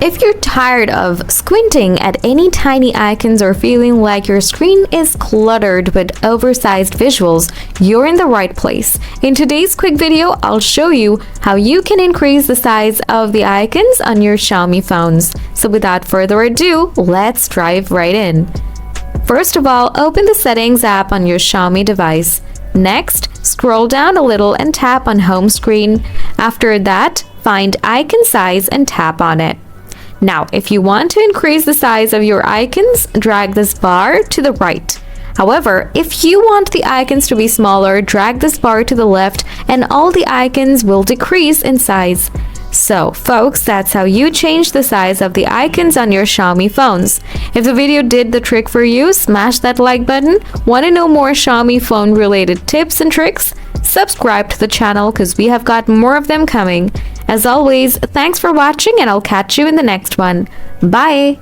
If you're tired of squinting at any tiny icons or feeling like your screen is cluttered with oversized visuals, you're in the right place. In today's quick video, I'll show you how you can increase the size of the icons on your Xiaomi phones. So without further ado, let's dive right in. First of all, open the Settings app on your Xiaomi device. Next, scroll down a little and tap on Home Screen. After that, find Icon Size and tap on it. Now, if you want to increase the size of your icons, drag this bar to the right. However, if you want the icons to be smaller, drag this bar to the left and all the icons will decrease in size. So, folks, that's how you change the size of the icons on your Xiaomi phones. If the video did the trick for you, smash that like button. Want to know more Xiaomi phone related tips and tricks? Subscribe to the channel because we have got more of them coming. As always, thanks for watching and I'll catch you in the next one. Bye!